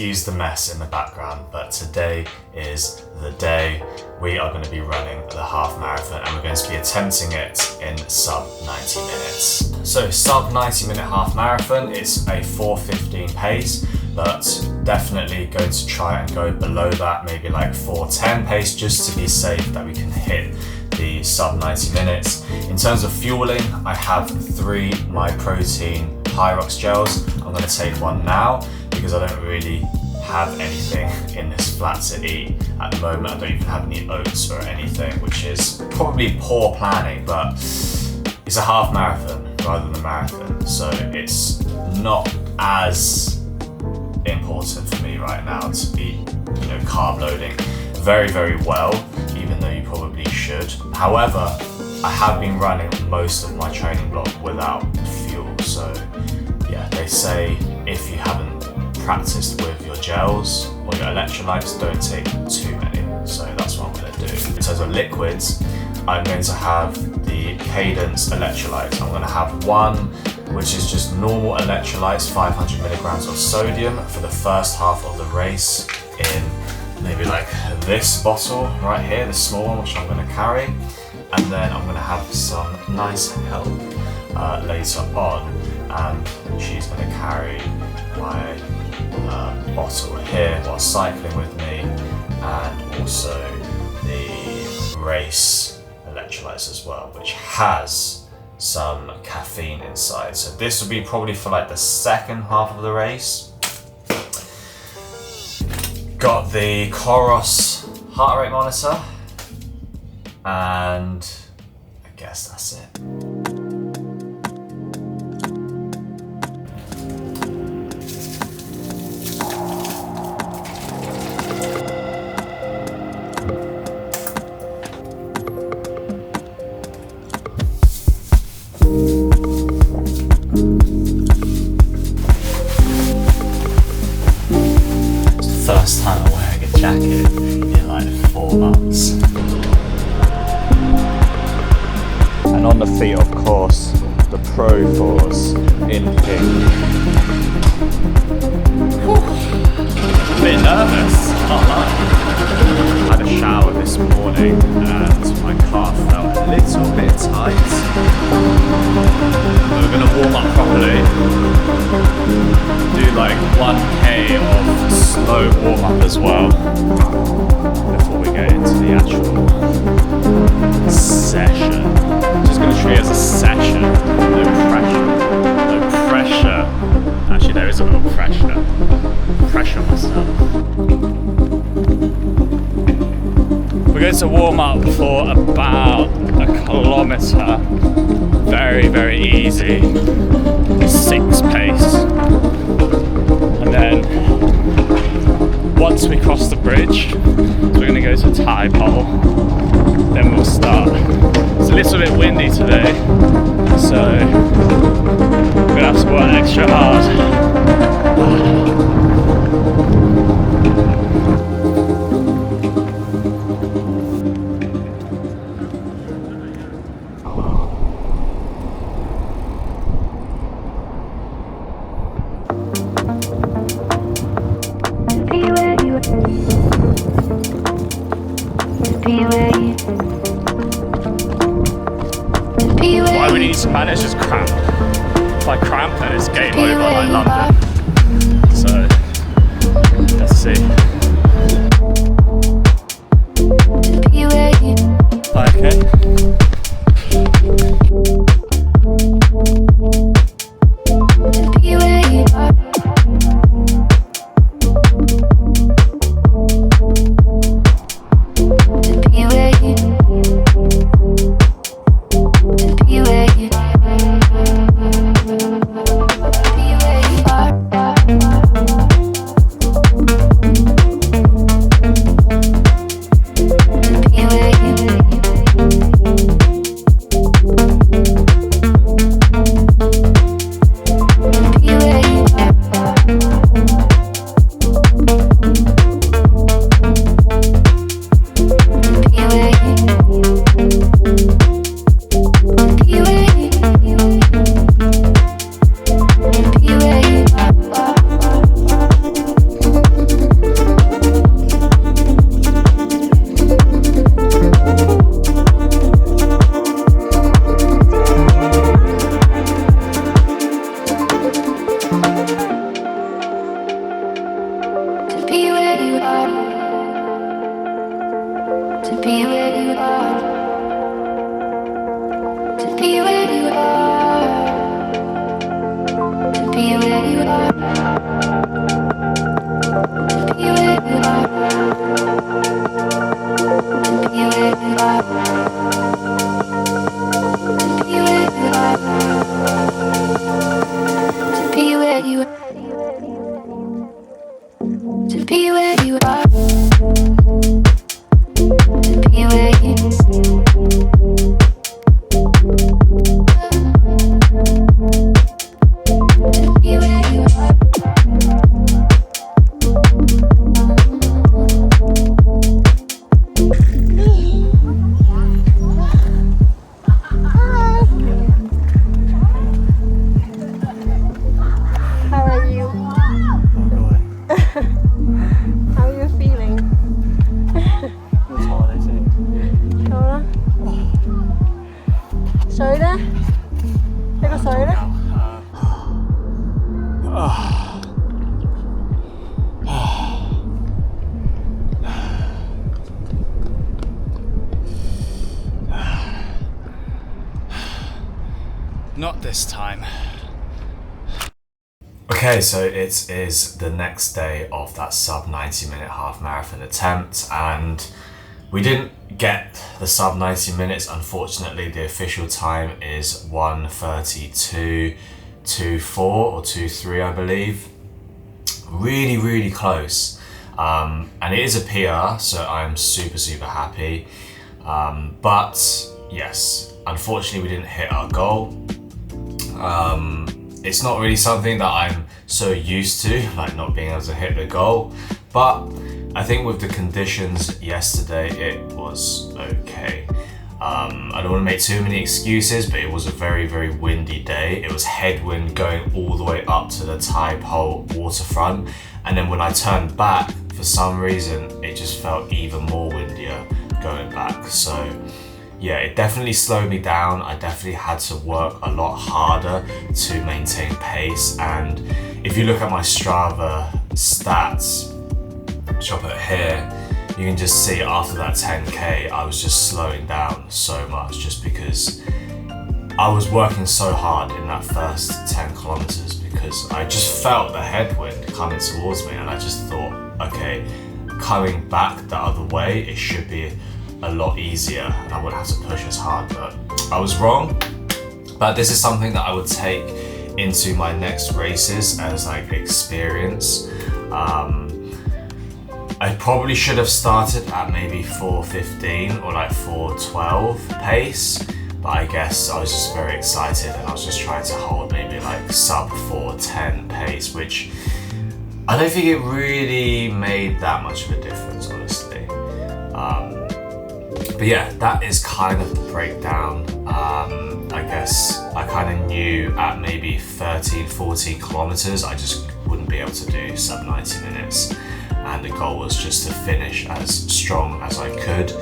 excuse the mess in the background, but today is the day. We are going to be running the half marathon and we're going to be attempting it in sub 90 minutes. So sub 90 minute half marathon, it's a 4:15 pace, but definitely going to try and go below that, maybe like 4:10 pace, just to be safe that we can hit the sub 90 minutes. In terms of fueling, I have 3 MyProtein Hyrox gels. I'm going to take one now because I don't really have anything in this flat to eat at the moment. I don't even have any oats or anything, which is probably poor planning, but it's a half marathon rather than a marathon, so it's not as important for me right now to be, carb loading very, very well, even though you probably should. However, I have been running most of my training block without fuel, so yeah, they say if you haven't practiced with your gels or your electrolytes, don't take too many, so that's what I'm going to do. In terms of liquids, I'm going to have the Cadence electrolytes. I'm going to have one which is just normal electrolytes, 500 milligrams of sodium for the first half of the race in maybe like this bottle right here, the small one, which I'm going to carry, and then I'm going to have some nice help later on, and she's going to carry my bottle here while cycling with me, and also the race electrolytes as well, which has some caffeine inside. So this will be probably for like the second half of the race. Got the Coros heart rate monitor, and I guess that's it. First time I'm wearing a jacket in like 4 months. And on the feet, of course, the Pro 4s in pink. A bit nervous, not lying. Had a shower this morning and my calf felt a little bit tight. We're going to warm up properly. Do like 1k of slow warm up as well before we get into the actual session. Just going to treat it as a session. No pressure. No pressure. Actually, there is a little pressure. Pressure myself. We're going to warm up for about a kilometre. Very, very easy. 6 pace. And then once we cross the bridge, so we're going to go to Thai pole, then we'll start. It's a little bit windy today, so we're going to have to work extra hard. Why we need Spanish is cramp. If I cramp, then it's game over like London. So, let's see. 5k. be where you are, to be where you are, to be where you are, to be where you are, to be where you are, to be where you are, to be where you are, to be where you are, to be where you Not this time. Okay, so it is the next day of that sub 90 minute half marathon attempt, and we didn't get the sub 90 minutes. Unfortunately, the official time is 1:32.24 or 2:3, I believe. Really close. And it is a PR, so I'm super happy. But yes, unfortunately we didn't hit our goal. It's not really something that I'm so used to, like not being able to hit the goal, but I think with the conditions yesterday it was okay. I don't want to make too many excuses, but it was a very windy day. It was headwind going all the way up to the Tai Po waterfront, and then when I turned back, for some reason it just felt even more windier going back. So yeah, it definitely slowed me down. I definitely had to work a lot harder to maintain pace. And if you look at my Strava stats, which I'll put here, you can just see after that 10K, I was just slowing down so much just because I was working so hard in that first 10 kilometers because I just felt the headwind coming towards me, and I just thought, okay, coming back the other way, it should be a lot easier and I wouldn't have to push as hard, but I was wrong. But this is something that I would take into my next races as like experience. I probably should have started at maybe 4:15 or like 4:12 pace, but I guess I was just very excited and I was just trying to hold maybe like sub 4:10 pace, which I don't think it really made that much of a difference, honestly. But yeah, that is kind of the breakdown. I guess I kind of knew at maybe 13-14 kilometers I just wouldn't be able to do sub 90 minutes, and the goal was just to finish as strong as I could.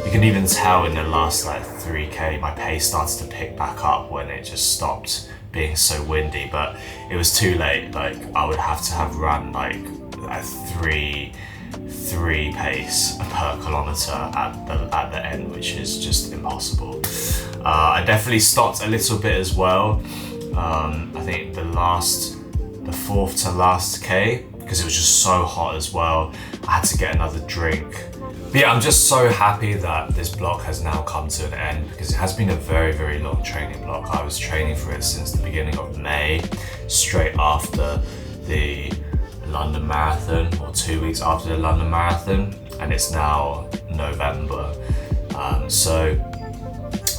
You can even tell in the last like 3K my pace started to pick back up when it just stopped being so windy, but it was too late. Like I would have to have run like a 3 pace per kilometer at the end, which is just impossible. I definitely stopped a little bit as well. I think the fourth to last K, because it was just so hot as well. I had to get another drink. But yeah, I'm just so happy that this block has now come to an end, because it has been a very long training block. I was training for it since the beginning of May, straight after the London Marathon, or 2 weeks after the London Marathon, and it's now November. So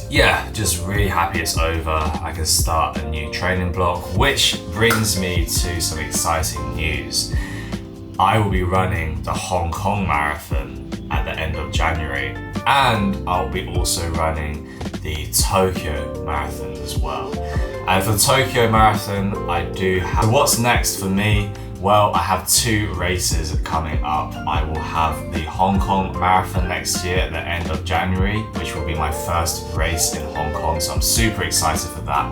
yeah, just really happy it's over. I can start a new training block, which brings me to some exciting news. I will be running the Hong Kong Marathon at the end of January, and I'll be also running the Tokyo Marathon as well. And for the Tokyo Marathon, I do have... What's next for me? Well, I have 2 races coming up. I will have the Hong Kong Marathon next year at the end of January, which will be my first race in Hong Kong, so I'm super excited for that.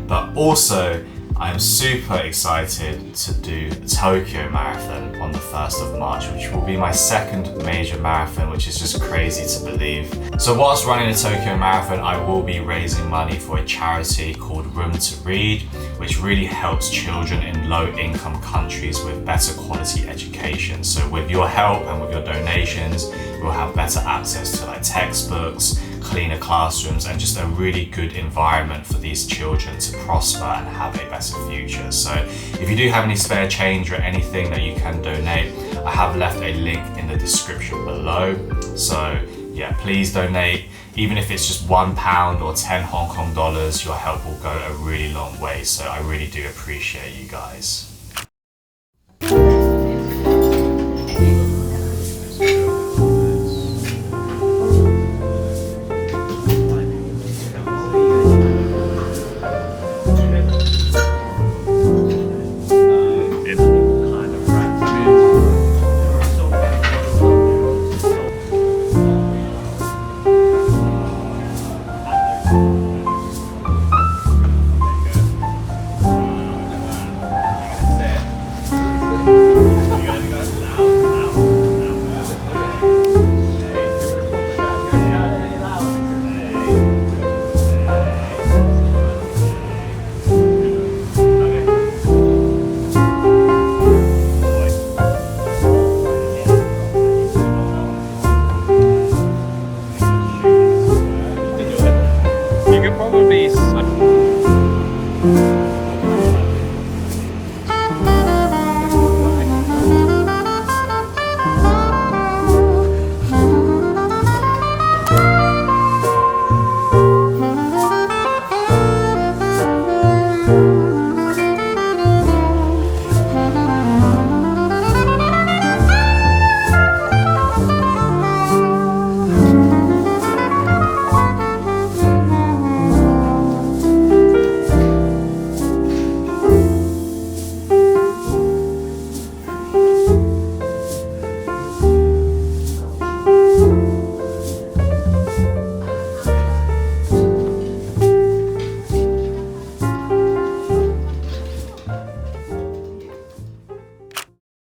But also, I am super excited to do the Tokyo Marathon on the 1st of March, which will be my second major marathon, which is just crazy to believe. So whilst running the Tokyo Marathon, I will be raising money for a charity called Room to Read, which really helps children in low-income countries with better quality education. So with your help and with your donations, we'll have better access to like textbooks, cleaner classrooms, and just a really good environment for these children to prosper and have a better future. So if you do have any spare change or anything that you can donate, I have left a link in the description below. So yeah, please donate. Even if it's just £1 or 10 Hong Kong dollars, your help will go a really long way. So I really do appreciate you guys.